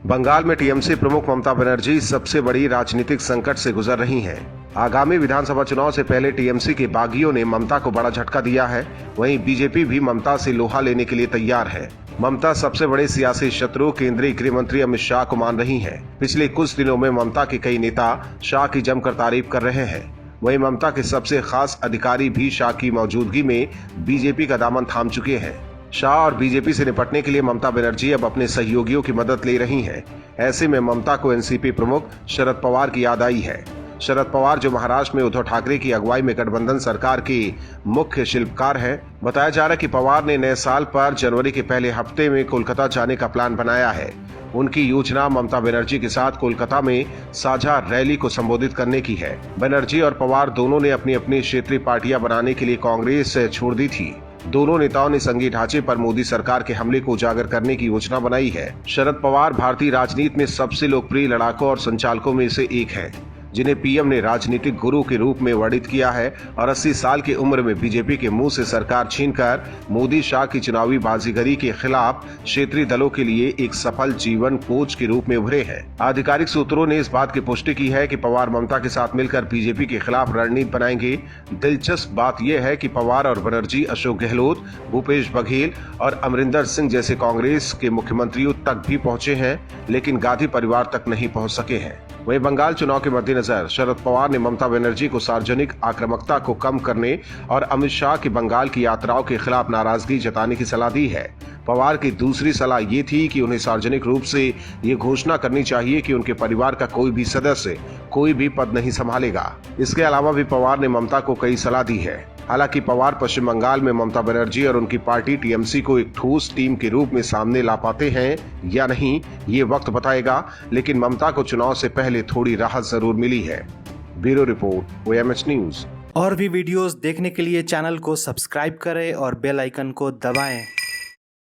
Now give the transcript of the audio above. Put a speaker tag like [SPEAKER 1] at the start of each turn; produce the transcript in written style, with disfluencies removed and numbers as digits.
[SPEAKER 1] बंगाल में टीएमसी प्रमुख ममता बनर्जी सबसे बड़ी राजनीतिक संकट से गुजर रही हैं। आगामी विधानसभा चुनाव से पहले टीएमसी के बागियों ने ममता को बड़ा झटका दिया है। वहीं बीजेपी भी ममता से लोहा लेने के लिए तैयार है। ममता सबसे बड़े सियासी शत्रु केंद्रीय गृह मंत्री अमित शाह को मान रही हैं। पिछले कुछ दिनों में ममता के कई नेता शाह की जमकर तारीफ कर रहे हैं। वहीं ममता के सबसे खास अधिकारी भी शाह की मौजूदगी में बीजेपी का दामन थाम चुके हैं। शाह और बीजेपी से निपटने के लिए ममता बनर्जी अब अपने सहयोगियों की मदद ले रही हैं। ऐसे में ममता को एनसीपी प्रमुख शरद पवार की याद आई है। शरद पवार जो महाराष्ट्र में उद्धव ठाकरे की अगुवाई में गठबंधन सरकार के मुख्य शिल्पकार हैं। बताया जा रहा है कि पवार ने नए साल पर जनवरी के पहले हफ्ते में कोलकाता जाने का प्लान बनाया है। उनकी योजना ममता बनर्जी के साथ कोलकाता में साझा रैली को संबोधित करने की है। बनर्जी और पवार दोनों ने अपनी अपनी क्षेत्रीय पार्टियां बनाने के लिए कांग्रेस छोड़ दी थी। दोनों नेताओं ने संघीय ढांचे पर मोदी सरकार के हमले को उजागर करने की योजना बनाई है। शरद पवार भारतीय राजनीति में सबसे लोकप्रिय लड़ाकों और संचालकों में से एक है, जिन्हें पीएम ने राजनीतिक गुरु के रूप में वर्णित किया है और 80 साल की उम्र में बीजेपी के मुंह से सरकार छीनकर मोदी शाह की चुनावी बाजीगरी के खिलाफ क्षेत्रीय दलों के लिए एक सफल जीवन कोच के रूप में उभरे हैं। आधिकारिक सूत्रों ने इस बात की पुष्टि की है कि पवार ममता के साथ मिलकर बीजेपी के खिलाफ रणनीति बनाएंगे। दिलचस्प बात यह है कि पवार और बनर्जी अशोक गहलोत, भूपेश बघेल और अमरिंदर सिंह जैसे कांग्रेस के मुख्यमंत्रियों तक भी पहुंचे हैं, लेकिन गांधी परिवार तक नहीं पहुंच सके हैं। वहीं बंगाल चुनाव के मद्देनजर शरद पवार ने ममता बनर्जी को सार्वजनिक आक्रामकता को कम करने और अमित शाह की बंगाल की यात्राओं के खिलाफ नाराजगी जताने की सलाह दी है। पवार की दूसरी सलाह ये थी कि उन्हें सार्वजनिक रूप से ये घोषणा करनी चाहिए कि उनके परिवार का कोई भी सदस्य कोई भी पद नहीं संभालेगा। इसके अलावा भी पवार ने ममता को कई सलाह दी है। हालांकि पवार पश्चिम बंगाल में ममता बनर्जी और उनकी पार्टी टीएमसी को एक ठोस टीम के रूप में सामने ला पाते हैं या नहीं, ये वक्त बताएगा। लेकिन ममता को चुनाव से पहले थोड़ी राहत जरूर मिली है। Bureau report, OMH news.
[SPEAKER 2] और भी वीडियोस देखने के लिए चैनल को सब्सक्राइब करें और बेल आइकन को दबाएं।